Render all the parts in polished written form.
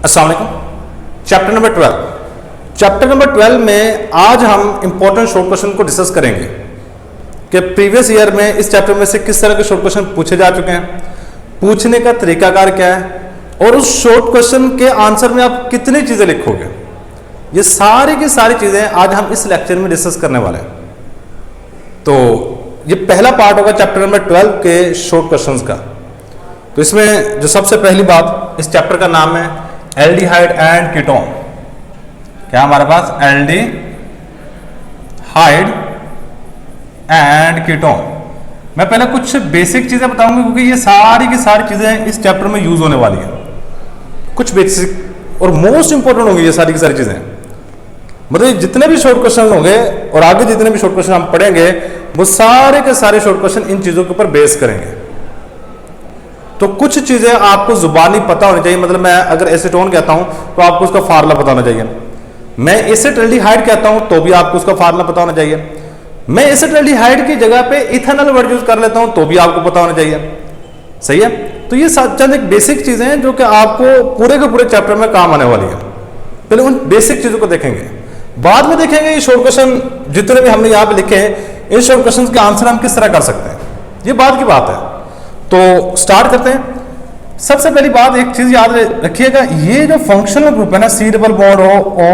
अस्सलाम वालेकुम। Chapter number 12 में आज हम इंपॉर्टेंट शॉर्ट क्वेश्चन को डिस्कस करेंगे कि प्रीवियस ईयर में इस चैप्टर में से किस तरह के शॉर्ट क्वेश्चन पूछे जा चुके हैं, पूछने का तरीकाकार क्या है और उस शॉर्ट क्वेश्चन के आंसर में आप कितनी चीजें लिखोगे। ये सारी की सारी चीजें आज हम इस लेक्चर में डिस्कस करने वाले हैं। तो ये पहला पार्ट होगा चैप्टर नंबर 12 के शॉर्ट क्वेश्चंस का। तो इसमें जो सबसे पहली बात, इस चैप्टर का नाम है एल्डिहाइड एंड कीटोन। क्या हमारे पास एल्डिहाइड एंड कीटोन। मैं पहले कुछ बेसिक चीजें बताऊंगा क्योंकि ये सारी की सारी चीजें इस चैप्टर में यूज होने वाली हैं। कुछ बेसिक और मोस्ट इंपॉर्टेंट होंगी ये सारी की सारी चीजें। मतलब जितने भी शॉर्ट क्वेश्चन होंगे और आगे जितने भी शॉर्ट क्वेश्चन हम पढ़ेंगे वो सारे के सारे शॉर्ट क्वेश्चन इन चीजों के ऊपर बेस करेंगे। तो कुछ चीजें आपको जुबानी पता होनी चाहिए। मतलब मैं अगर एसीटोन कहता हूं तो आपको उसका फार्मूला पता होना चाहिए। मैं एसिटाल्डिहाइड कहता हूं तो भी आपको उसका फार्मूला पता होना चाहिए। मैं एसिटाल्डिहाइड की जगह पे इथेनॉल वर्ड यूज कर लेता हूं तो भी आपको पता होना चाहिए। सही है। तो ये चंद एक बेसिक चीजें हैं जो कि आपको पूरे के पूरे चैप्टर में काम आने वाली है। पहले उन बेसिक चीजों को देखेंगे, बाद में देखेंगे ये शॉर्ट क्वेश्चन जितने भी हमने यहाँ पे लिखे हैं, इन शॉर्ट क्वेश्चन के आंसर हम किस तरह कर सकते हैं, ये बाद की बात है। तो स्टार्ट करते हैं। सबसे पहली बात एक चीज याद रखिएगा, ये जो फंक्शनल ग्रुप है ना, सी डबल बॉन्ड ओ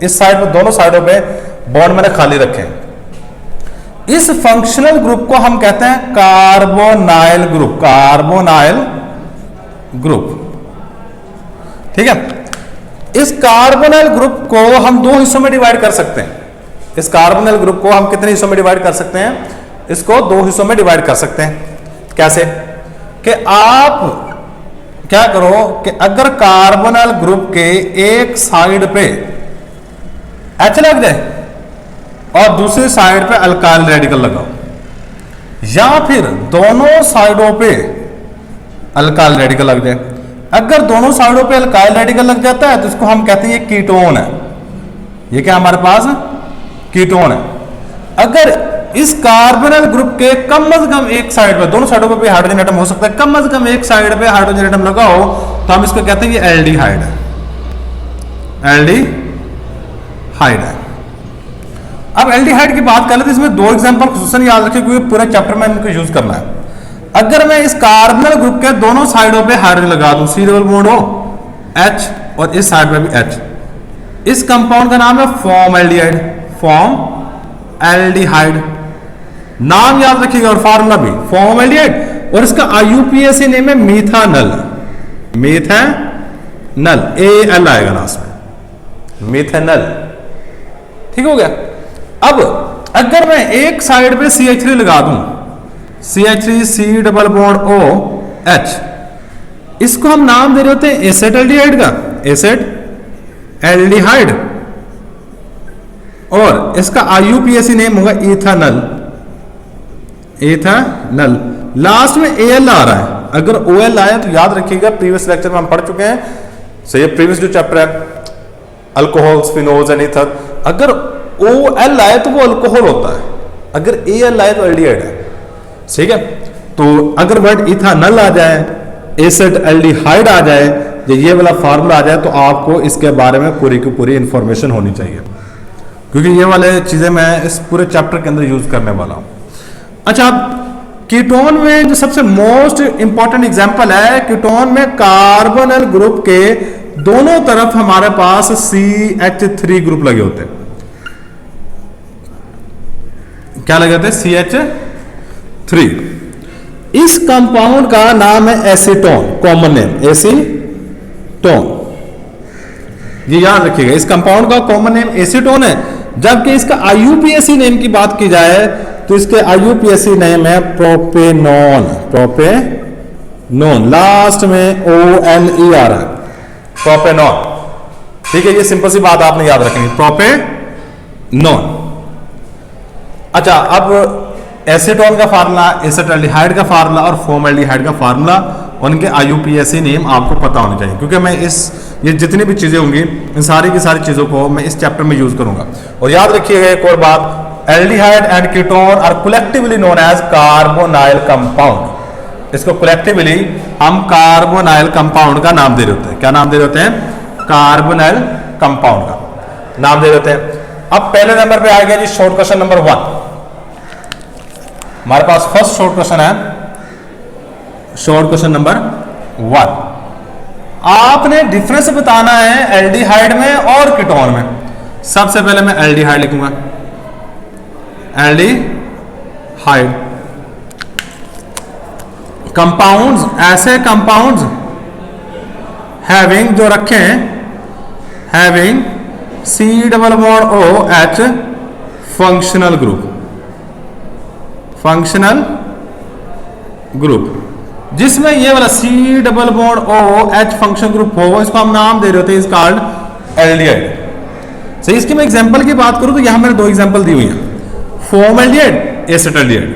इस साइड पे दोनों साइडों पे बॉन्ड मैंने खाली रखे हैं। इस फंक्शनल ग्रुप को हम कहते हैं कार्बोनाइल ग्रुप। कार्बोनाइल ग्रुप, ठीक है। इस कार्बोनाइल ग्रुप को हम दो हिस्सों में डिवाइड कर सकते हैं। इस कार्बोनाइल ग्रुप को हम कितने हिस्सों में डिवाइड कर सकते हैं? इसको दो हिस्सों में डिवाइड कर सकते हैं। कैसे? कि आप क्या करो कि अगर कार्बोनाइल ग्रुप के एक साइड पे H लग जाए और दूसरी साइड पे अल्काइल रेडिकल लगाओ, या फिर दोनों साइडों पे अल्काइल रेडिकल लग जाए। अगर दोनों साइडों पे अल्काइल रेडिकल लग जाता है तो इसको हम कहते हैं ये कीटोन है। ये क्या हमारे पास कीटोन है। अगर इस कार्बोनाइल ग्रुप के कम से कम एक साइड पे, दोनों साइडों पे भी हाइड्रोजन एटम हो सकता है, कम से कम एक साइड पे हाइड्रोजन एटम लगाओ तो हम इसको कहते हैं ये एल्डिहाइड है। एल्डिहाइड है। अब एल्डिहाइड की बात कर ले तो इसमें दो एग्जांपल खुसूसन याद रखें क्योंकि पूरे चैप्टर में इनको यूज करना है। अगर मैं इस कार्बोनाइल ग्रुप के दोनों साइडों पे हाइड्रोजन लगा दूं, सी डबल बॉन्ड हो H और इस साइड पे भी H, इस कंपाउंड का नाम है फॉर्मल्डिहाइड। फॉर्मल्डिहाइड नाम याद रखिएगा और फार्मूला भी फॉर्मल्डिहाइड, और इसका IUPAC नेम है मीथानल। मीथानल AL आएगा ना इसमें, मीथानल। ठीक हो गया। अब अगर मैं एक साइड पे CH3 लगा दूं, CH3 C double bond O H, इसको हम नाम दे रहे होते हैं एसिटाल्डिहाइड का, एसिटाल्डिहाइड, और इसका IUPAC नेम होगा इथानल। इथानल लास्ट में AL आ रहा है। अगर OL आया तो याद रखिएगा प्रीवियस लेक्चर में हम पढ़ चुके हैं। सही, प्रीवियस जो चैप्टर है अल्कोहल्स, फिनोल्स एंड ईथर, अगर OL आए तो वो अल्कोहल होता है, अगर AL आए तो एल्डिहाइड है। ठीक है। तो अगर वर्ड इथानल आ जाए, एसिटाल्डिहाइड आ जाए, ये वाला फार्मूला आ जाए तो आपको इसके बारे में पूरी की पूरी इंफॉर्मेशन होनी चाहिए क्योंकि ये वाले चीजें मैं इस पूरे चैप्टर के अंदर यूज करने वाला हूं। अच्छा, कीटोन में जो सबसे मोस्ट इंपॉर्टेंट एग्जांपल है, कीटोन में कार्बोनाइल ग्रुप के दोनों तरफ हमारे पास CH3 ग्रुप लगे होते हैं। क्या लगे होते हैं? CH3। इस कंपाउंड का नाम है एसीटोन, कॉमन नेम एसीटोन। ये याद रखिएगा, इस कंपाउंड का कॉमन नेम एसीटोन है। जबकि इसका IUPAC नेम की बात की जाए तो इसके IUPAC नेम है प्रोपेनॉन। प्रोपेनॉन लास्ट में ONE आ रहा है, प्रोपेनॉन। ठीक है, ये सिंपल सी बात आपने याद रखनी, प्रोपेनॉन। अच्छा, अब एसीटोन का फार्मूला, एसिटाल्डिहाइड का फार्मूला और फॉर्मल्डिहाइड का फार्मूला, उनके IUPAC नेम आपको पता होने चाहिए क्योंकि मैं ये जितनी भी चीजें होंगी इन सारी की सारी चीजों को मैं इस चैप्टर में यूज करूंगा। और याद रखिएगा एक और बात, aldehyde and ketone are collectively known as carbonyl compound. इसको कलेक्टिवली हम कार्बोनाइल कंपाउंड का नाम दे रहे होते हैं। क्या नाम दे रहे होते हैं? कार्बोनिल कंपाउंड का नाम दे देते हैं। अब पहले नंबर पे आ गया जी शॉर्ट क्वेश्चन नंबर 1। हमारे पास फर्स्ट शॉर्ट क्वेश्चन है, शॉर्ट क्वेश्चन नंबर 1। आपने डिफरेंस बताना है एल्डिहाइड में और कीटोन में। सबसे पहले मैं एल्डिहाइड लिखूंगा, एल्डिहाइड कंपाउंड्स, ऐसे कंपाउंड्स हैविंग जो रखे हैं, having C double bond OH functional group, functional group, जिसमें ये वाला C double bond OH functional group हो, इसको हम नाम दे रहे होते हैं, इस कॉल्ड एल्डिहाइड। सही, इसकी मैं एग्जांपल की बात करूं तो यहां मैंने 2 एग्जांपल दी हुई हैं, फॉर्मल्डिहाइड, एसिटाल्डिहाइड।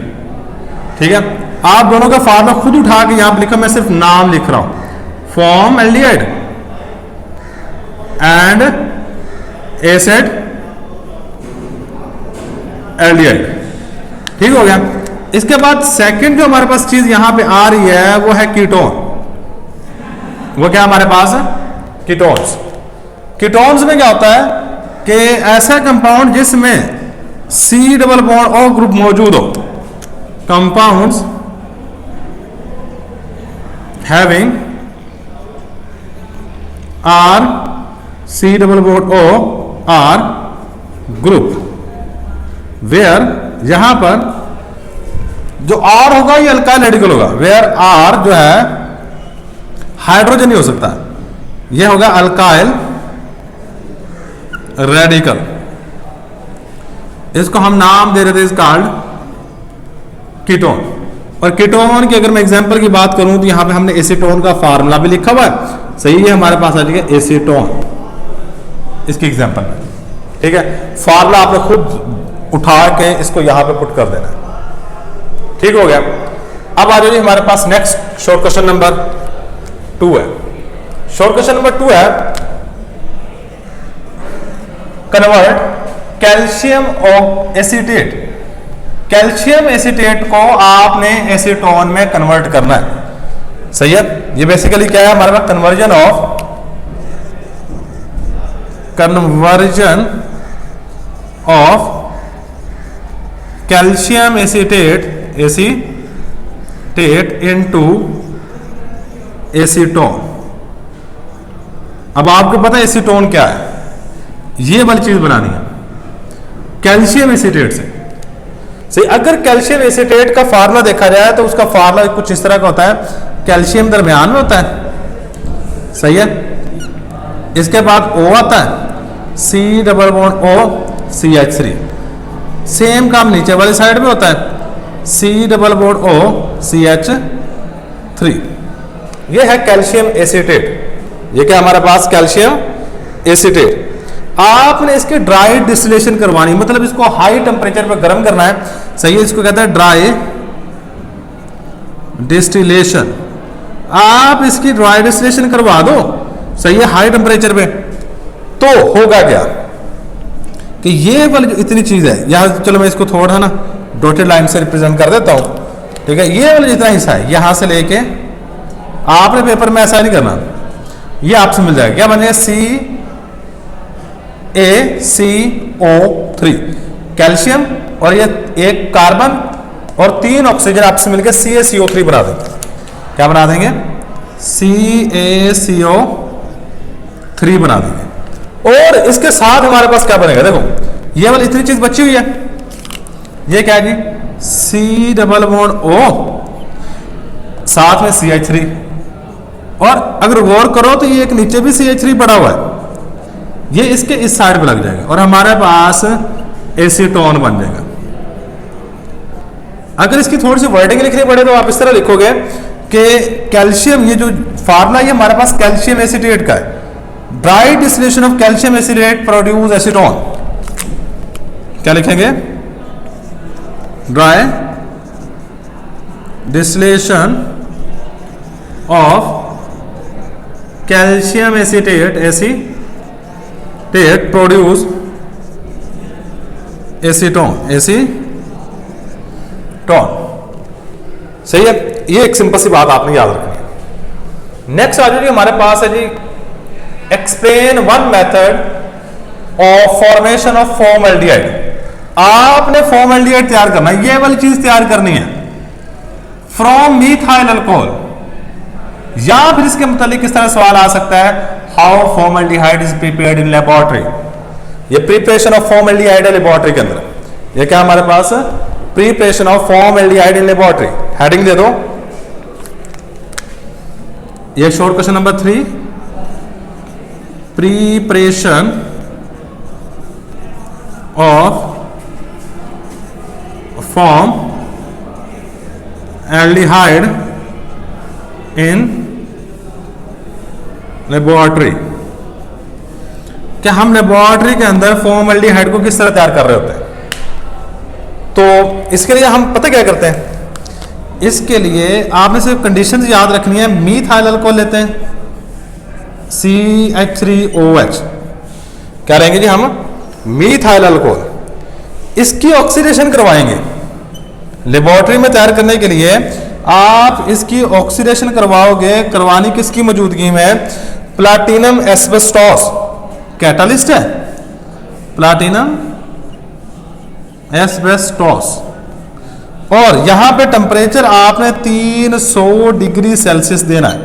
ठीक है, आप दोनों का फार्मूला खुद उठा के यहां पर लिखो, मैं सिर्फ नाम लिख रहा हूं, फॉर्मल्डिहाइड एंड एसिड एल्डिहाइड। ठीक हो गया। इसके बाद सेकंड जो हमारे पास चीज यहां पे आ रही है वो है कीटोन। वो क्या हमारे पास है? कीटोन्स। कीटोन्स में क्या होता है कि ऐसा कंपाउंड जिसमें C double bond O group मौजूद हो, compounds having R C double bond O R group, where, यहां पर जो R होगा ये अल्काइल रेडिकल होगा, वेयर R जो है हाइड्रोजन नहीं हो सकता, ये होगा अल्काइल रेडिकल। इसको हम नाम दे रहे थे, इस कॉल्ड कीटोन। और कीटोन की अगर मैं एग्जांपल की बात करूं तो यहां पे हमने एसीटोन का फार्मूला भी लिखा हुआ है। सही है, हमारे पास आ जाएगा एसीटोन इसकी एग्जांपल में। ठीक है, फार्मूला आपने खुद उठा के इसको यहां पे पुट कर देना है। ठीक हो गया। अब आ जाइए, हमारे पास नेक्स्ट शॉर्ट क्वेश्चन नंबर 2 है। शॉर्ट क्वेश्चन नंबर 2 है, convert calcium of acetate. Calcium acetate को आपने एसीटोन में कन्वर्ट करना है। सही है, ये बेसिकली क्या है हमारे पास, conversion of calcium acetate into acetone. अब आपको पता है एसीटोन क्या है, ये वाली चीज बनानी है कैल्शियम एसीटेट से। सही, अगर कैल्शियम एसीटेट का फार्मूला देखा जाए तो उसका फार्मूला कुछ इस तरह का होता है, कैल्शियम दरमियान में होता है। सही है, इसके बाद O आता है, C double bond O CH3। Same काम नीचे वाली साइड में होता है, C double bond O CH3। ये है कैल्शियम एसीटेट। ये क्या हमारे पास, कैल्शियम एसीटेट। आपने इसके ड्राई डिस्टिलेशन करवानी, मतलब इसको हाई टेम्परेचर पे गर्म करना है। सही है, इसको कहते हैं ड्राई डिस्टिलेशन। आप इसकी ड्राई डिस्टिलेशन करवा दो, सही है, हाई टेम्परेचर पे, तो होगा क्या कि ये वाली जो इतनी चीज है यहां, चलो मैं इसको थोड़ा ना डॉटेड लाइन से रिप्रेजेंट कर देता हूं। ठीक है, ये वाला जितना हिस्सा है यहां से लेके, आपने पेपर में ऐसा नहीं करना, ये आपसे मिल जाएगा, क्या बनेगा, CaCO3 कैल्शियम, और ये एक कार्बन और 3 ऑक्सीजन आपसे मिलकर CaCO3 बना देंगे। क्या बना देंगे, CaCO3 बना देंगे। और इसके साथ हमारे पास क्या बनेगा, देखो ये वाली इतनी चीज बची हुई है, ये क्या है जी, C डबल बॉन्ड O साथ में CH3, और अगर गौर करो तो ये एक नीचे भी CH3 पड़ा हुआ है, ये इसके इस साइड पे लग जाएगा और हमारे पास एसीटोन बन जाएगा। अगर इसकी थोड़ी सी वर्डिंग लिखनी पड़े तो आप इस तरह लिखोगे कि कैल्शियम, ये जो फार्मूला ये हमारे पास कैल्शियम एसीटेट का है, dry distillation of calcium acetate produce acetone. क्या लिखेंगे, dry distillation of calcium acetate produce acetone. सही है, ये एक सिंपल सी बात आपने याद रखनी है। नेक्स्ट आ जाइए, हमारे पास है जी explain one method of formation of formaldehyde. आपने फॉर्मल्डिहाइड तैयार करना है, ये वाली चीज तैयार करनी है फ्रॉम मिथाइल अल्कोहल, या फिर इसके मुतालिक किस तरह सवाल आ सकता है, how formaldehyde is prepared in laboratory. ये प्रिपरेशन ऑफ फॉर्मल्डिहाइड है लेबोरेटरी के अंदर, ये क्या हमारे पास preparation of formaldehyde in laboratory. Heading दे दो, ये short question number 3, preparation of formaldehyde in laboratory. क्या हम लेबोरेटरी के अंदर फॉर्मल्डिहाइड को किस तरह तैयार कर रहे होते हैं। तो इसके लिए हम पता क्या करते हैं, इसके लिए आपने सिर्फ कंडीशंस याद रखनी है। मीथाइल अल्कोहल लेते हैं CH3OH, क्या रहेंगे जी हम मीथाइल अल्कोहल, इसकी ऑक्सीडेशन करवाएंगे लेबोरेटरी में तैयार करने के लिए। आप इसकी ऑक्सीडेशन करवाओगे, करवानी किसकी मौजूदगी में, प्लैटिनम एस्बेस्टोस कैटालिस्ट है, प्लैटिनम एस्बेस्टोस, और यहां पे टेम्परेचर आपने 300 डिग्री सेल्सियस देना है।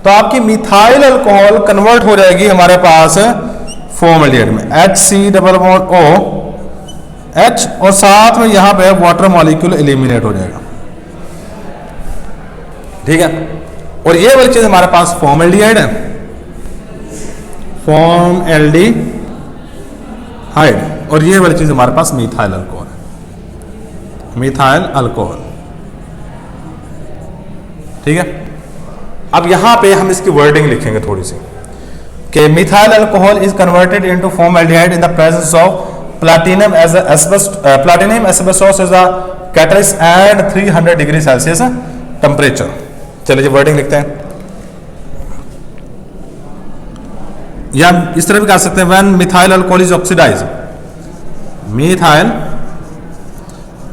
तो आपकी मिथाइल अल्कोहल कन्वर्ट हो जाएगी हमारे पास फॉर्मल्डिहाइड में, HC=O H, और साथ में यहां पे वाटर मॉलिक्यूल एलिमिनेट हो जाएगा, ठीक है। और ये वाली चीज हमारे पास फॉर्मल्डिहाइड है, फॉर्मल्डिहाइड, और ये वाली चीज हमारे पास मिथाइल अल्कोहल है, मिथाइल अल्कोहल, ठीक है। अब यहां पे हम इसकी वर्डिंग लिखेंगे थोड़ी सी कि methyl alcohol is converted into formaldehyde in the presence of platinum as a platinum asbestos is a catalyst and 300 degree Celsius temperature. चलिए जी वर्डिंग लिखते हैं, या इस तरह भी कर सकते हैं, when methyl alcohol is oxidise, methyl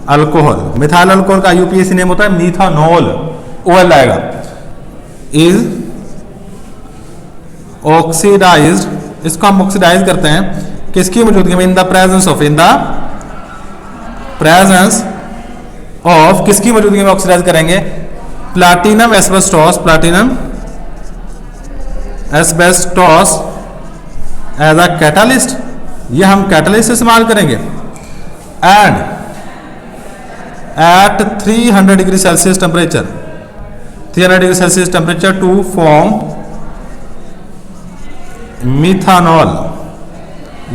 alcohol, methyl alcohol का यूपीएससी नेम होता है मीथानॉल, OL आएगा, इज ऑक्सीडाइज्ड, इसको हम ऑक्सीडाइज करते हैं किसकी मौजूदगी में, in the presence of, in the presence of, किसकी मौजूदगी में ऑक्सीडाइज करेंगे, platinum asbestos, platinum asbestos as a catalyst, ये हम कैटालिस्ट इस्तेमाल करेंगे, and at 300 degree Celsius temperature, 300 degree Celsius temperature to form methanal,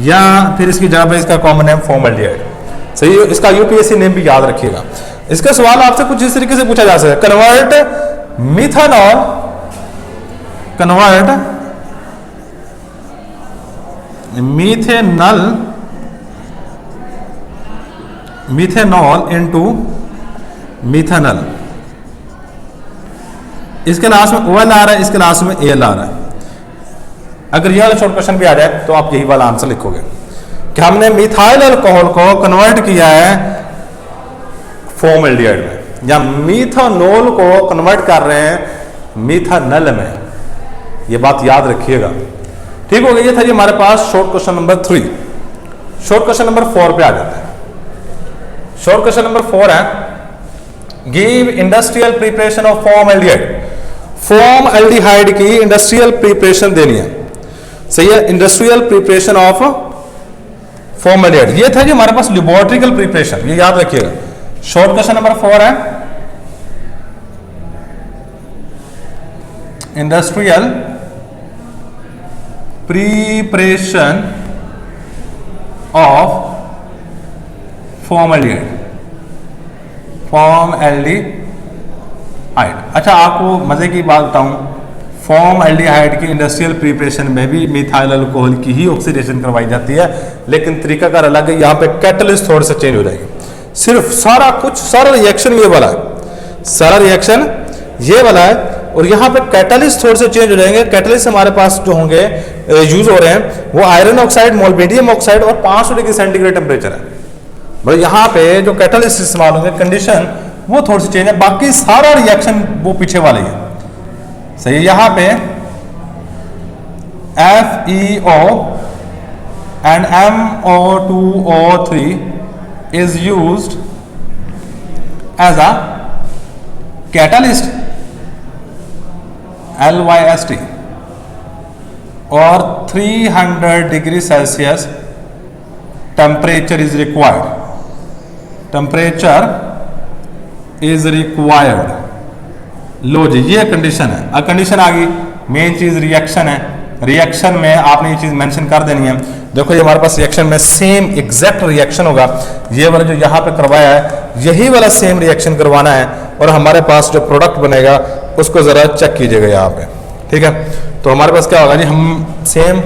या फिर इसकी जगह पे इसका कॉमन नेम फॉर्मल्डिहाइड। सही है, इसका यूपीएससी नेम भी याद रखिएगा। इसका सवाल आपसे कुछ इस तरीके से पूछा जा सकता है, convert methanol, convert methanol into methanol, इसके लास्ट में OL आ रहा है, इसके लास्ट में AL आ रहा है। अगर यह वाला शॉर्ट क्वेश्चन भी आ जाए तो आप यही वाला आंसर लिखोगे कि हमने मिथाइल अल्कोहल को कन्वर्ट किया है फॉर्मल्डिहाइड में, या मिथानॉल को कन्वर्ट कर रहे हैं मिथानल में, ये बात याद रखिएगा, ठीक हो गया। ये था जी हमारे पास short question number 3। Short question number 4 पे आ जाता है। शॉर्ट क्वेश्चन नंबर 4 है, give industrial preparation of formaldehyde. Formaldehyde की इंडस्ट्रियल प्रिपरेशन देनी है, सही है, इंडस्ट्रियल प्रिपरेशन ऑफ फॉर्मल्डिहाइड। ये था जी हमारे पास लेबोरेटरिकल प्रिपरेशन, ये याद रखिएगा। शॉर्ट क्वेश्चन नंबर 4 है, industrial preparation of formaldehyde, formaldehyde. अच्छा आपको मजे की बात बताऊं, फॉर्मल्डिहाइड की इंडस्ट्रियल प्रिपरेशन में भी मिथाइल अल्कोहल की ही ऑक्सीडेशन करवाई जाती है, लेकिन तरीकाकार अलग है। यहाँ पे कैटलिस्ट थोड़े से चेंज हो जाएगी, सिर्फ सारा कुछ, सारा रिएक्शन ये वाला है, सारा रिएक्शन ये वाला है, और यहाँ पे कैटलिस्ट थोड़े से चेंज हो जाएंगे। कैटलिस्ट हमारे पास जो होंगे यूज हो रहे हैं वो आयरन ऑक्साइड, मोल्बिडियम ऑक्साइड और 500 डिग्री सेंटीग्रेड टेम्परेचर है। भाई यहाँ पे जो कैटलिस्ट इस्तेमाल होंगे कंडीशन वो थोड़ी सी चेंज है, बाकी सारा रिएक्शन वो पीछे वाले है, सही है। यहाँ पे FeO and MO2O3 is used as a catalyst, LYST, और 300 degree Celsius temperature is required, temperature is required. लो जी, ये कंडीशन है। अब कंडीशन आ गई, मेन चीज रिएक्शन है। रिएक्शन में आपने ये चीज मेंशन कर देनी है। देखो ये हमारे पास रिएक्शन में सेम एग्जैक्ट रिएक्शन होगा, ये वाला जो यहाँ पे करवाया है यही वाला सेम रिएक्शन करवाना है, और हमारे पास जो प्रोडक्ट बनेगा उसको जरा चेक कीजिएगा यहाँ पे, ठीक है। तो हमारे पास क्या होगा जी, हम सेम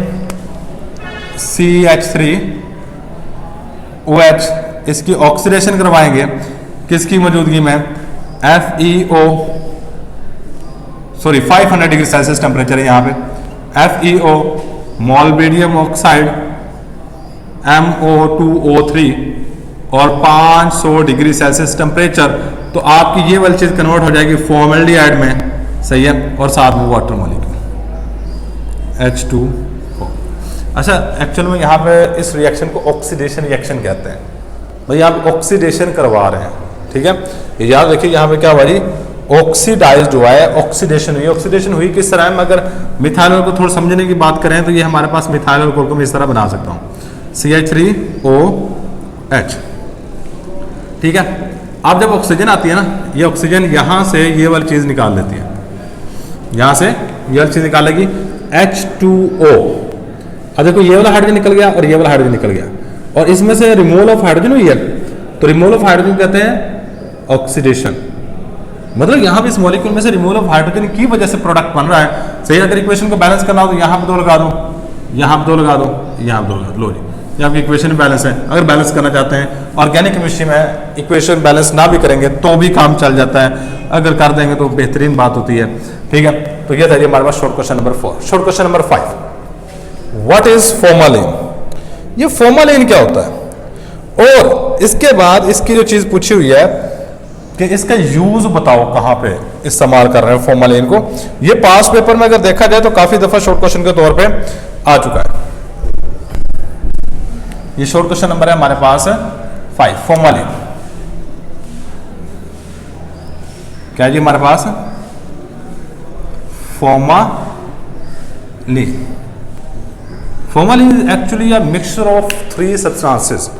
CH3OH इसकी ऑक्सीडेशन करवाएंगे, किसकी मौजूदगी में, FeO, sorry 500 degree Celsius temperature है यहाँ पे, FeO, मोल्बिडियम ऑक्साइड, MO2O3 और 500 डिग्री सेल्सियस टेम्परेचर। तो आपकी ये वाली चीज कन्वर्ट हो जाएगी फॉर्मल्डिहाइड में, सही है, और साथ में वाटर मॉलिक्यूल H2O। अच्छा, एक्चुअल में यहाँ पे इस रिएक्शन को ऑक्सीडेशन रिएक्शन कहते हैं। भाई आप ऑक्सीडेशन करवा रहे हैं, ठीक है। ये याद रखिए, यहाँ पे क्या हुआ जी, ऑक्सीडाइज्ड हुआ है, ऑक्सीडेशन हुई। ऑक्सीडेशन हुई किस तरह है, अगर मिथाइल अल्कोहल को थोड़ा समझने की बात करें तो ये हमारे पास मिथाइल अल्कोहल को मैं इस तरह बना सकता हूँ, CH3OH, ठीक है। अब जब ऑक्सीजन आती है ना, ये ऑक्सीजन यहाँ से ये वाली चीज निकाल लेती है, यहाँ से ये वाली चीज निकालेगी H2O। अब देखो ये वाला हाइड्रोजन निकल गया और ये वाला हाइड्रोजन निकल गया, और इसमें से रिमूवल ऑफ हाइड्रोजन हुई है, तो रिमूवल ऑफ हाइड्रोजन कहते हैं ऑक्सीडेशन। मतलब यहाँ पे इस मॉलिक्यूल में से रिमूवल ऑफ हाइड्रोजन की वजह से प्रोडक्ट बन रहा है, सही। अगर इक्वेशन को बैलेंस करना हो तो यहाँ पे 2 लगा दो, यहाँ पे 2 लगा दो, यहाँ पे 2 लगा दो, लो जी, ये आपकी इक्वेशन बैलेंस है। अगर बैलेंस करना चाहते हैं, ऑर्गेनिक केमिस्ट्री में इक्वेशन बैलेंस ना भी करेंगे तो भी काम चल जाता है, अगर कर देंगे तो बेहतरीन बात होती है, ठीक है। तो ये था जी हमारे पास short question number 4। Short question number 5, what is formalin. ये फॉर्मालिन क्या होता है, और इसके बाद इसकी जो चीज पूछी हुई है कि इसका यूज बताओ, कहां पे इस्तेमाल कर रहे हैं फॉर्मालिन को। ये पास पेपर में अगर देखा जाए तो काफी दफा शॉर्ट क्वेश्चन के तौर पे आ चुका है। ये शॉर्ट क्वेश्चन नंबर है हमारे पास 5, फॉर्मालिन। क्या जी हमारे पास formalin. Formalin is actually a mixture of 3 substances.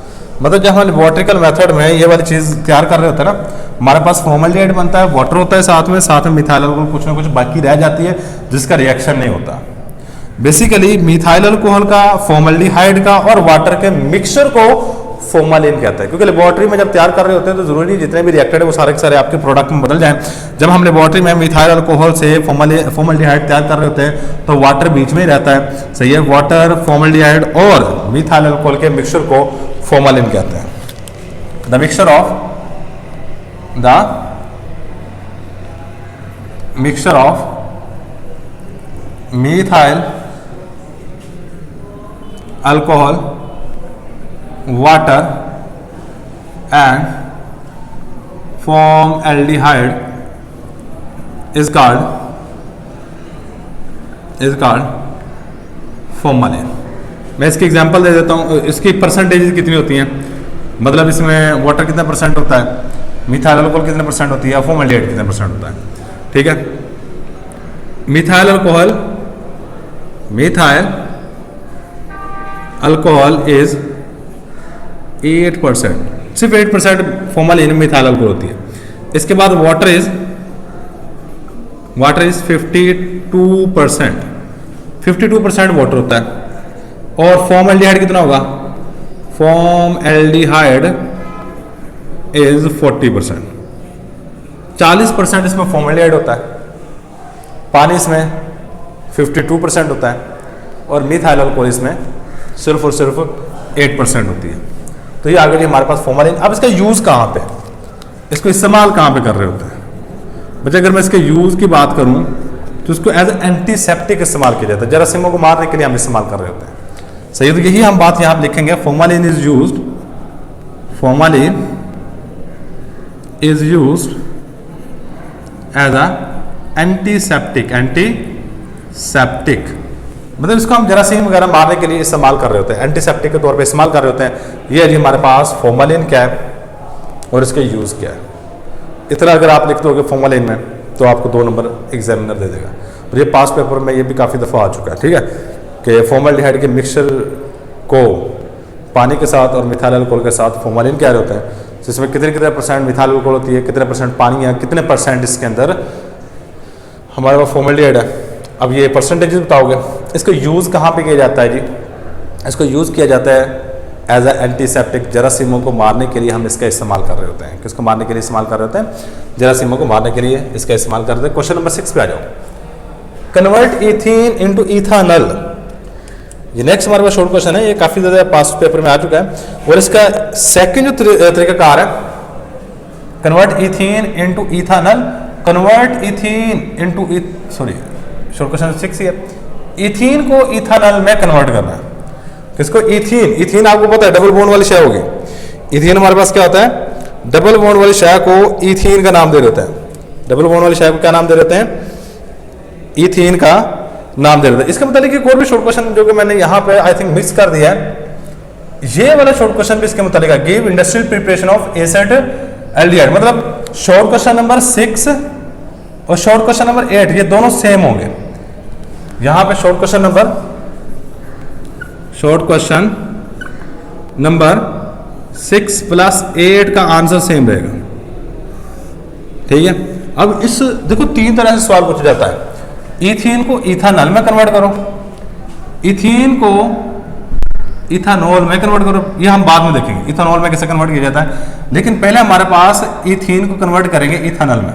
मतलब जब हम लेबोरेटरिकल मेथड में ये वाली चीज तैयार कर रहे होते हैं ना, हमारे पास फॉर्मल्डिहाइड बनता है, वाटर होता है साथ में मिथाइल अल्कोहल कुछ ना कुछ बाकी रह जाती है जिसका रिएक्शन नहीं होता। बेसिकली मिथाइल अल्कोहल का, फॉर्मल्डिहाइड का और वाटर के मिक्सचर को फॉर्मालिन कहता है, क्योंकि लेबोरेटरी में जब तैयार कर रहे होते हैं तो जरूरी नहीं जितने भी रिएक्टेड है वो सारे के सारे आपके प्रोडक्ट में बदल जाएं। जब हम लेबोरेटरी में मिथाइल अल्कोहल से फॉर्मल्डिहाइड तैयार कर रहे होते हैं तो वाटर बीच में ही रहता है, सही है। वाटर, फॉर्मल्डिहाइड और मिथाइल अल्कोहल के मिक्सचर को फॉर्मालिन कहते हैं। The mixture of methyl alcohol, water and formaldehyde is called formalin। मैं इसकी एग्जांपल दे देता हूँ। इसकी परसेंटेज कितनी होती हैं, मतलब इसमें वाटर कितना परसेंट होता है, मिथाइल अल्कोहल कितने परसेंट होती है, फॉर्मल्डिहाइड कितने परसेंट होता है, ठीक है। मिथाइल अल्कोहल इज 8%, सिर्फ 8% फॉर्मलिन मिथाइल अल्कोहल होती है। इसके बाद वाटर इज 52% वाटर होता है, और फॉर्मल्डिहाइड कितना होगा, फॉर्मल्डिहाइड इज 40%, 40% इसमें फॉर्मल्डिहाइड होता है, पानी इसमें 52% होता है, और मिथाइल अल्कोहल इसमें सिर्फ और सिर्फ 8% होती है। तो ये आगे हमारे पास फॉर्मालिन। अब इसका यूज कहाँ पे, इसको इस्तेमाल कहाँ पे कर रहे होते हैं बच्चे। अगर मैं इसके यूज की बात करूं तो इसको एज एंटीसेप्टिक इस्तेमाल किया जाता है, जरासीमों को मारने के लिए हम इस्तेमाल कर रहे होते हैं, सही है। तो यही हम बात यहाँ लिखेंगे, formalin is used as a antiseptic मतलब इसको हम जरासीम वगैरह मारने के लिए इस्तेमाल कर रहे होते हैं, एंटीसेप्टिक के तौर पे इस्तेमाल कर रहे होते हैं। ये जी हमारे पास फॉर्मेलिन क्या है और इसका यूज़ क्या है। इतना अगर आप लिख दोगे फॉर्मेलिन में तो आपको 2 नंबर एग्जामिनर दे देगा। और ये पास पेपर में ये भी काफ़ी दफ़ा आ चुका है, ठीक है, कि फॉर्मेल्डिहाइड के मिक्सचर को पानी के साथ और मिथाइल अल्कोहल के साथ फॉर्मेलिन क्या होता है, जिसमें कितने % मिथाइल अल्कोहल होती है, कितने % पानी है, कितने % इसके अंदर हमारे पास फॉर्मेल्डिहाइड है। अब ये परसेंटेजेस बताओगे। इसको यूज़ कहाँ पे किया जाता है जी? इसको यूज़ किया जाता है एज ए एंटीसेप्टिक। जरासीमों को मारने के लिए हम इसका इस्तेमाल कर रहे होते हैं। किसको मारने के लिए इस्तेमाल कर रहे होते हैं? जरासीमों को मारने के लिए इसका इस्तेमाल कर रहे हैं। क्वेश्चन नंबर 6 पे आ जाओ। Convert ethene into ethanol. ये नेक्स्ट हमारे पास शॉर्ट क्वेश्चन है, ये काफ़ी ज़्यादा पास्ट पेपर में आ चुका है। और इसका सेकेंड जो तरीकाकार है, convert ethene into ethanol, convert ethene into short question 6 है, इथीन को इथानल में कन्वर्ट करना है। किसको? इथीन। इथीन आपको पता है डबल बॉन्ड वाली शय होगी। इथीन हमारे पास क्या होता है? डबल बॉन्ड वाली शय को इथीन का नाम दे देते हैं। डबल बॉन्ड वाली शय को क्या नाम दे देते हैं? इथीन का नाम दे देते हैं। इसका मतलब एक और भी शॉर्ट क्वेश्चन जो कि मैंने यहाँ पे आई थिंक मिक्स कर दिया है, ये वाला शॉर्ट क्वेश्चन भी इसके मुतालिक है। Give industrial preparation of acid aldehyde. मतलब शॉर्ट क्वेश्चन नंबर 6 और शॉर्ट क्वेश्चन नंबर 8 ये दोनों सेम होंगे। यहां पे शॉर्ट क्वेश्चन नंबर 6 प्लस 8 का आंसर सेम रहेगा, ठीक है। अब इस देखो 3 तरह से सवाल पूछा जाता है। इथीन को इथानल में कन्वर्ट करो, इथीन को इथानॉल में कन्वर्ट करो, ये हम बाद में देखेंगे इथानॉल में कैसे कन्वर्ट किया जाता है। लेकिन पहले हमारे पास इथीन को कन्वर्ट करेंगे इथानल में।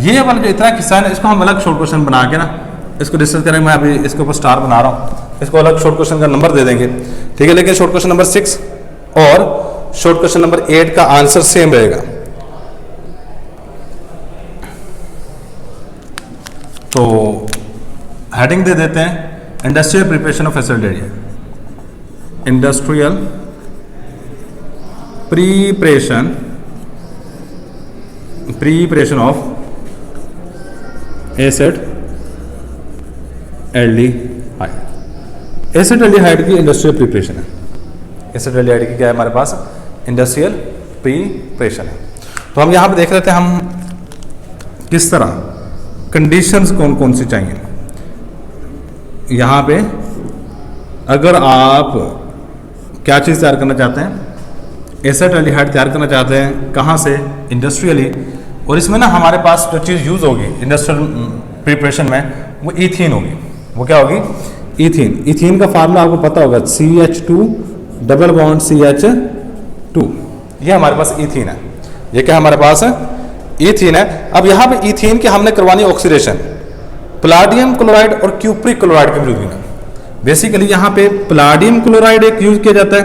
ये वाला जो इतना हिस्सा है इसको हम अलग शॉर्ट क्वेश्चन बना के ना इसको डिस्कस करेंगे। मैं अभी इसके ऊपर स्टार बना रहा हूँ, इसको अलग शॉर्ट क्वेश्चन का नंबर दे देंगे, ठीक है। लेकिन शॉर्ट क्वेश्चन नंबर 6 और शॉर्ट क्वेश्चन नंबर 8 का आंसर सेम रहेगा। तो हेडिंग दे देते हैं industrial preparation of acid. Industrial preparation of acid aldehyde. Acid aldehyde की इंडस्ट्रियल प्रिपरेशन है। एसिड एल्डिहाइड की क्या है हमारे पास? इंडस्ट्रियल प्रिपरेशन है। तो हम यहां पे देख लेते हैं हम किस तरह कंडीशंस कौन कौन सी चाहिए। यहां पे अगर आप क्या चीज़ तैयार करना चाहते हैं, एसिड एल्डिहाइड तैयार करना चाहते हैं, कहाँ से? इंडस्ट्रियली। और इसमें ना हमारे पास जो चीज़ यूज़ होगी इंडस्ट्रियल प्रिपरेशन में वो इथीन होगी। वो क्या होगी? इथीन। इथीन का फार्मूला आपको पता होगा, CH2 डबल बॉन्ड CH2। ये हमारे पास इथीन है। ये क्या हमारे पास है? इथीन है। अब यहाँ पे इथीन की हमने करवानी ऑक्सीडेशन पलाडियम क्लोराइड और क्यूप्रिक क्लोराइड की मौजूदगी में। बेसिकली यहाँ पे पलाडियम क्लोराइड एक यूज किया जाता है,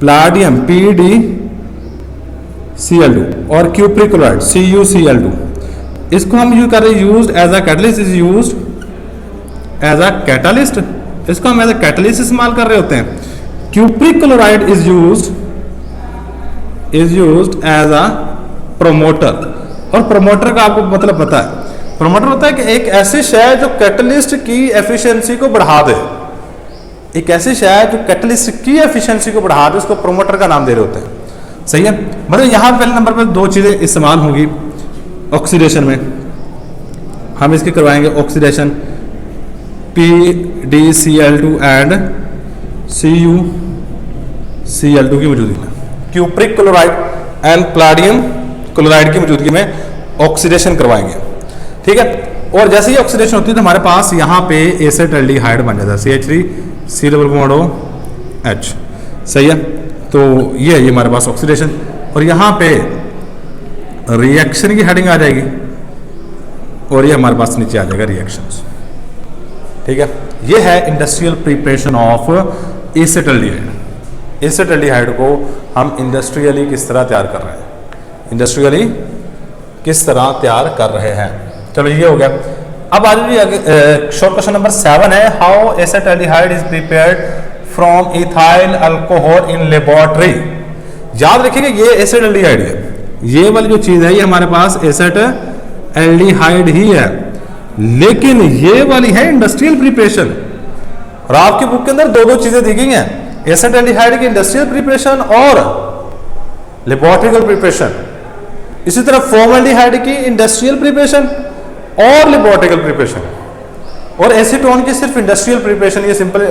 पलाडियम PdCl2 और क्यूप्रिक क्लोराइड CuCl2। इसको हम यूज कर रहे हैं used as a catalyst, is used as a catalyst. इसको हम एज अ कैटलिस्ट इस्तेमाल कर रहे होते हैं। Cupric chloride is used as a promoter. और प्रोमोटर का आपको मतलब पता है, प्रोमोटर होता है कि एक ऐसी शय जो कैटलिस्ट की एफिशिएंसी को बढ़ा दे। एक ऐसी शय जो कैटलिस्ट की एफिशिएंसी को बढ़ा दे, उसको प्रोमोटर का नाम दे रहे होते हैं। सही है। मतलब यहां पहले नंबर पर 2 चीजें इस्तेमाल होंगी ऑक्सीडेशन में। हम इसकी करवाएंगे ऑक्सीडेशन PdCl2 एंड CuCl2 की मौजूदगी में, cupric chloride and Palladium chloride की मौजूदगी में ऑक्सीडेशन करवाएंगे, ठीक है। और जैसे ही ऑक्सीडेशन होती है तो हमारे पास यहाँ पे एसिड एल्डिहाइड बन जाता है, CH3C डबल बॉन्ड OH। सही है। तो ये है हमारे पास ऑक्सीडेशन। और यहाँ पे रिएक्शन की हेडिंग आ जाएगी और ये हमारे पास नीचे आ जाएगा रिएक्शंस, ठीक है। ये है industrial preparation of acid aldehyde. Acid aldehyde को हम इंडस्ट्रियली किस तरह तैयार कर रहे हैं, इंडस्ट्रियली किस तरह तैयार कर रहे हैं। चलो ये हो गया। अब आज शॉर्ट क्वेश्चन नंबर 7 है, how acid aldehyde is prepared from ethyl alcohol in laboratory. याद रखिएगा ये एसिड एल्डिहाइड है, ये वाली जो चीज है ये हमारे पास एसिड एल्डिहाइड ही है। लेकिन ये वाली है इंडस्ट्रियल प्रिपरेशन। और आपकी बुक के अंदर दो दो चीजें दी गई हैं, एसिटाल्डिहाइड की इंडस्ट्रियल प्रिपरेशन और लेबोरेटरिकल प्रिपरेशन। इसी तरह फॉर्मल्डिहाइड की इंडस्ट्रियल प्रिपरेशन और लेबोरेटरिकल प्रिपरेशन, और एसीटोन की सिर्फ इंडस्ट्रियल प्रिपरेशन। ये सिंपल,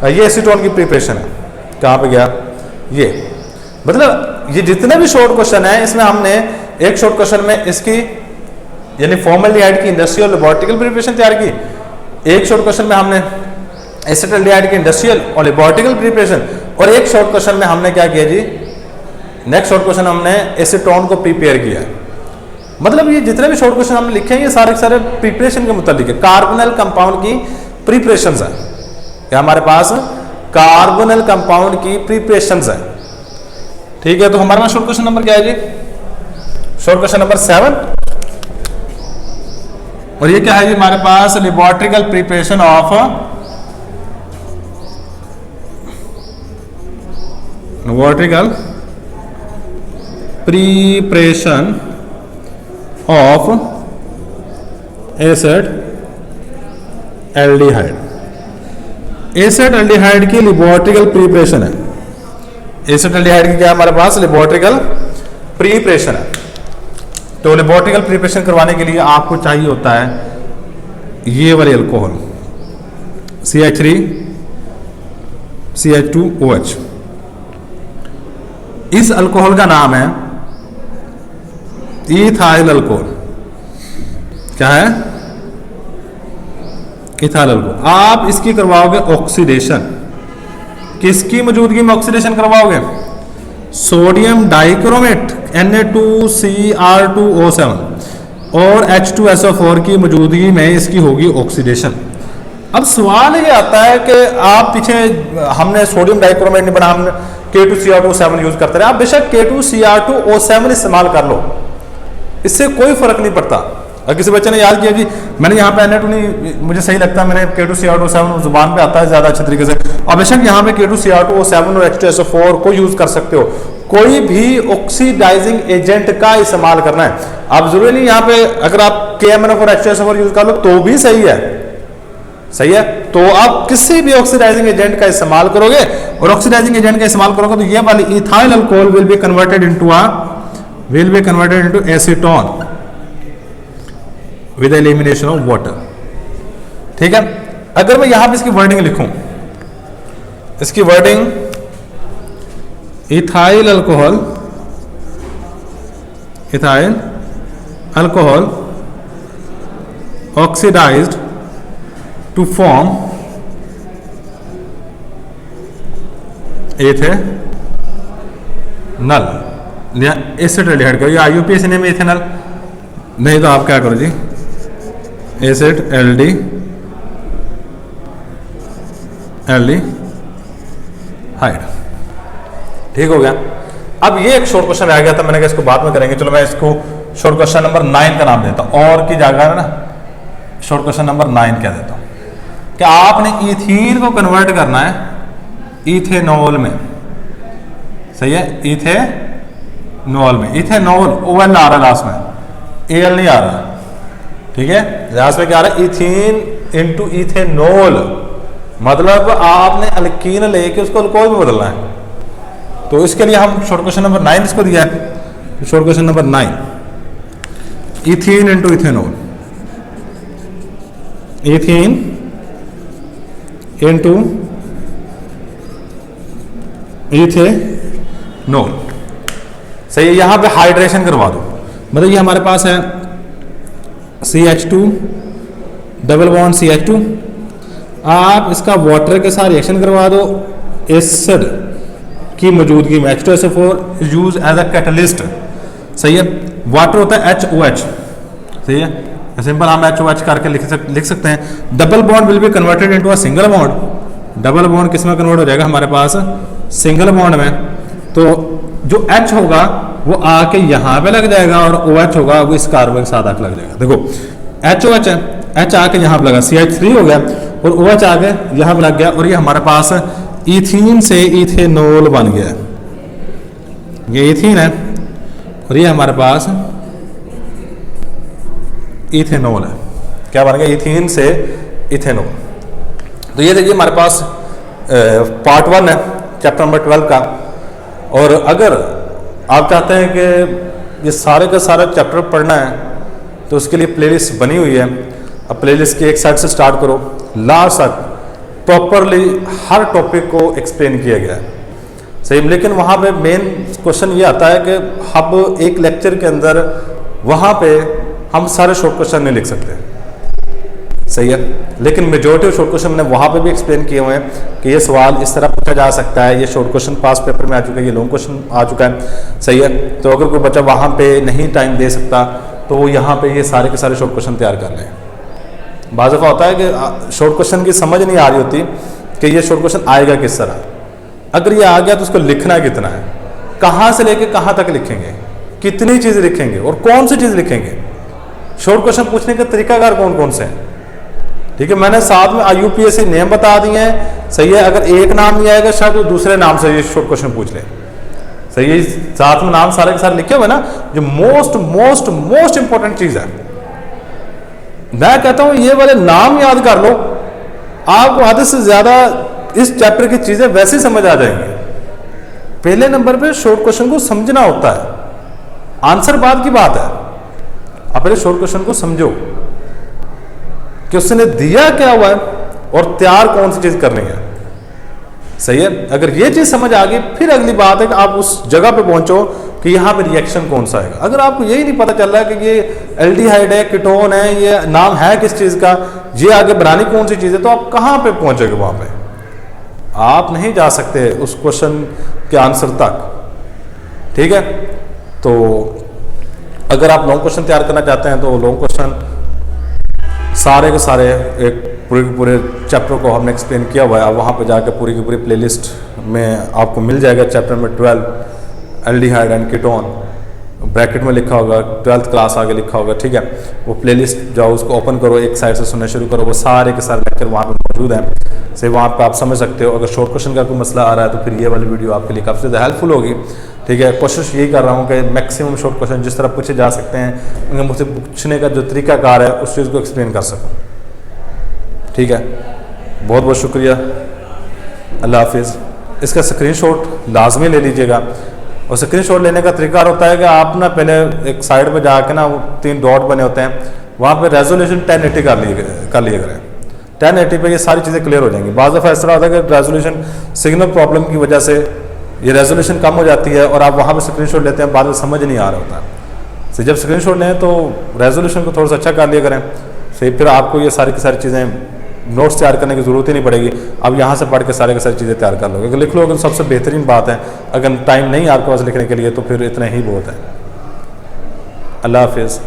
ये एसीटोन की प्रिपरेशन है। कहां पे गया ये, मतलब ये जितने भी शॉर्ट क्वेश्चन है इसमें हमने एक शॉर्ट क्वेश्चन में इसकी यानी फॉर्मल्डिहाइड की इंडस्ट्रियल लेबोरेटरिकल प्रिपरेशन तैयार की, एक शॉर्ट क्वेश्चन में हमने एसिटाल्डिहाइड की इंडस्ट्रियल और लेबोरेटरिकल प्रिपरेशन, और एक शॉर्ट क्वेश्चन में हमने क्या किया जी, नेक्स्ट शॉर्ट क्वेश्चन हमने एसीटोन को प्रिपेयर किया। मतलब ये जितने भी शॉर्ट क्वेश्चन हमने लिखे हैं ये सारे के सारे प्रिपरेशन के मुताबिक है, कार्बोनल कंपाउंड की प्रिपरेशन है। क्या हमारे पास कार्बोनल कंपाउंड की प्रिपरेशन है, ठीक है। तो हमारे पास शॉर्ट क्वेश्चन नंबर क्या है जी, शॉर्ट क्वेश्चन नंबर 7, और ये क्या है जी हमारे पास, laboratorical preparation of laboratorical preparation of acetaldehyde. Acetaldehyde की लेबोरेटरिकल प्रिपरेशन है, एसिटाल्डिहाइड की क्या हमारे पास लेबोरेटरिकल प्रिपरेशन है। तो लेबोरेटरिकल प्रिपरेशन करवाने के लिए आपको चाहिए होता है ये वाले अल्कोहल CH3 CH2OH। इस अल्कोहल का नाम है इथाइल अल्कोहल। क्या है, इथाइल अल्कोहल। आप इसकी करवाओगे ऑक्सीडेशन, किसकी मौजूदगी में ऑक्सीडेशन करवाओगे, सोडियम डाइक्रोमेट Na2Cr2O7 और H2SO4 की मौजूदगी में इसकी होगी ऑक्सीडेशन। अब सवाल ये आता है कि आप पीछे हमने सोडियम डाइक्रोमेट नहीं बना, हमने K2Cr2O7 यूज करते रहे। आप बेशक K2Cr2O7 इस्तेमाल कर लो, इससे कोई फर्क नहीं पड़ता। और किसी बच्चे ने याद किया जी मैंने यहाँ पे Na2 नहीं मुझे सही लगता, मैंने K2Cr2O7 जुबान पे आता है ज्यादा अच्छे तरीके से, और बेशक यहाँ पे K2Cr2O7 और H2SO4 को यूज कर सकते हो। कोई भी ऑक्सीडाइजिंग एजेंट का इस्तेमाल करना है, आप जरूरी नहीं यहाँ पे अगर आप KMnO और H2SO4 यूज कर लो तो भी सही है, सही है। तो आप किसी भी ऑक्सीडाइजिंग एजेंट का इस्तेमाल करोगे, और ऑक्सीडाइजिंग एजेंट का इस्तेमाल करोगे तो ये वाली ethyl alcohol will be converted into acetone with elimination of water, ठीक है। अगर मैं यहां पे इसकी वर्डिंग लिखूं, इसकी wording ethyl alcohol oxidised to form ethanol, acetaldehyde करो, या IUPAC ने में इथेनॉल नहीं तो आप क्या करो जी एसिटाल्डिहाइड, ठीक हो गया। अब ये एक शॉर्ट क्वेश्चन रह गया था, मैंने कहा इसको बाद में करेंगे, चलो मैं इसको शॉर्ट क्वेश्चन नंबर 9 का नाम देता हूं, और की जगह है ना शॉर्ट क्वेश्चन नंबर 9 कह देता हूं कि आपने इथीन को कन्वर्ट करना है इथेनॉल में, सही है, इथेनॉल में। इथेनॉल OL आ रहा है लास्ट में, AL नहीं आ रहा, ठीक है। लास्ट में क्या आ रहा है, इथीन इंटू इथेनॉल, मतलब आपने अल्कीन लेके उसको अल्कोहल में बदलना है। तो इसके लिए हम शॉर्ट क्वेश्चन नंबर 9 इसको दिया है, short question number 9, ethene into ethanol, ethene into ethanol, सही है। यहां पे हाइड्रेशन करवा दो, मतलब ये हमारे पास है CH2 डबल बॉन्ड CH2, आप इसका वाटर के साथ रिएक्शन करवा दो एसिड की मौजूदगी में, H2SO4 use as a catalyst, सही है। वाटर होता है HOH, सही है, सिंपल हम HOH करके लिख सकते हैं। Double bond will be converted into a single bond, double bond किस में कन्वर्ट हो जाएगा हमारे पास, सिंगल बॉन्ड में। तो जो H होगा वो आके यहां पे लग जाएगा, और OH होगा वो इस कार्बन के साथ आके लग जाएगा। देखो HOH है, H आके यहां पे लगा, CH3 हो गया, और OH आके यहां पे लग गया, और ये हमारे पास इथीन से इथेनॉल बन गया। ये इथीन है और ये हमारे पास इथेनॉल है, क्या बन गया, इथीन से इथेनॉल। तो ये देखिए हमारे पास पार्ट 1 है चैप्टर नंबर 12 का। और अगर आप चाहते हैं कि ये सारे का सारा चैप्टर पढ़ना है तो उसके लिए प्लेलिस्ट बनी हुई है। अब प्लेलिस्ट की एक साइड से स्टार्ट करो, लास्ट तक प्रॉपरली हर टॉपिक को एक्सप्लेन किया गया है, सही। लेकिन वहाँ पे मेन क्वेश्चन ये आता है कि अब एक लेक्चर के अंदर वहाँ पे हम सारे शॉर्ट क्वेश्चन नहीं लिख सकते, सही है। लेकिन मेजोरिटी ऑफ शॉर्ट क्वेश्चन मैंने वहाँ पे भी एक्सप्लेन किए हुए हैं कि ये सवाल इस तरह पूछा जा सकता है, ये शॉर्ट क्वेश्चन पास पेपर में आ चुका है, ये लॉन्ग क्वेश्चन आ चुका है, सही है। तो अगर कोई बच्चा वहाँ पे नहीं टाइम दे सकता तो वो यहाँ पे ये सारे के सारे शॉर्ट क्वेश्चन तैयार कर लें। बाज़ दफ़ा होता है कि शॉर्ट क्वेश्चन की समझ नहीं आ रही होती कि ये शॉर्ट क्वेश्चन आएगा किस तरह। अगर ये आ गया तो उसको लिखना कितना है, कहाँ से लेके कहाँ तक लिखेंगे, कितनी चीज़ लिखेंगे और कौन सी चीज़ लिखेंगे, शॉर्ट क्वेश्चन पूछने के तरीकाकार कौन कौन से हैं, ठीक है। मैंने साथ में IUPAC नेम बता दिए हैं, सही है। अगर एक नाम नहीं आएगा शायद वो दूसरे नाम से ये शॉर्ट क्वेश्चन पूछ ले, सही है। साथ में नाम सारे के सारे लिखे हुए ना, जो मोस्ट मोस्ट मोस्ट इंपॉर्टेंट चीज़ है। मैं कहता हूं ये वाले नाम याद कर लो, आपको आधे से ज़्यादा इस चैप्टर की चीज़ें वैसे ही समझ आ जाएंगी। पहले नंबर पे शॉर्ट क्वेश्चन को समझना होता है, आंसर बाद की बात है। आप पहले शॉर्ट क्वेश्चन को समझो कि उसने दिया क्या हुआ है और तैयार कौन सी चीज़ करनी है, सही है। अगर ये चीज़ समझ आ गई फिर अगली बात है कि आप उस जगह पे पहुंचो कि यहाँ पे रिएक्शन कौन सा आएगा। अगर आपको यही नहीं पता चल रहा है कि ये एल्डिहाइड है, कीटोन है, ये नाम है किस चीज़ का, ये आगे बनानी कौन सी चीज़ है, तो आप कहाँ पे पहुंचोगे, वहाँ पे आप नहीं जा सकते उस क्वेश्चन के आंसर तक, ठीक है। तो अगर आप लॉन्ग क्वेश्चन तैयार करना चाहते हैं तो लॉन्ग क्वेश्चन सारे के सारे एक पूरे चैप्टर को हमने एक्सप्लेन किया हुआ है। आप वहाँ पर जाकर पूरी की पूरी प्लेलिस्ट में आपको मिल जाएगा। Chapter number 12 aldehyde and ketone, bracket में लिखा होगा, 12th क्लास आगे लिखा होगा, ठीक है। वो प्लेलिस्ट जाओ, उसको ओपन करो, एक साइड से सुनना शुरू करो, वो सारे के सारे लेक्चर वहाँ पे मौजूद हैं, से वहाँ पे आप समझ सकते हो। अगर शॉर्ट क्वेश्चन का कोई मसला आ रहा है तो फिर ये वाली वीडियो आपके लिए काफ़ी ज़्यादा हेल्पफुल होगी, ठीक है। कोशिश यही कर रहा हूँ कि मैक्सिमम शॉर्ट क्वेश्चन जिस तरह पूछे जा सकते हैं, उनके मुझसे पूछने का जो तरीकाकार है उस चीज़ को एक्सप्लेन कर सकूँ, ठीक है। बहुत बहुत शुक्रिया, अल्लाह हाफिज़। इसका स्क्रीनशॉट लाजमी ले लीजिएगा। और स्क्रीनशॉट लेने का तरीका होता है कि आप ना पहले एक साइड पे जाके ना, वो 3 डॉट बने होते हैं, वहाँ पे रेजोल्यूशन 1080 कर लिए करें। 1080 पे ये सारी चीज़ें क्लियर हो जाएंगी। बाज़ दफ़ा ऐसा होता है कि रेजोल्यूशन सिग्नल प्रॉब्लम की वजह से ये रेजोल्यूशन कम हो जाती है और आप वहाँ पे स्क्रीनशॉट लेते हैं, बाद में समझ नहीं आ रहा होता है। तो जब स्क्रीनशॉट लें तो रेजोल्यूशन को थोड़ा सा अच्छा कर लिया करें, सही। फिर आपको ये सारी की सारी चीज़ें नोट्स तैयार करने की ज़रूरत ही नहीं पड़ेगी। अब यहाँ से पढ़ के सारे की सारी चीज़ें तैयार कर लोगे। अगर लिख लोगे तो सबसे बेहतरीन बात है। अगर टाइम नहीं आपके पास लिखने के लिए तो फिर इतना ही बहुत है। अल्लाह हाफिज़।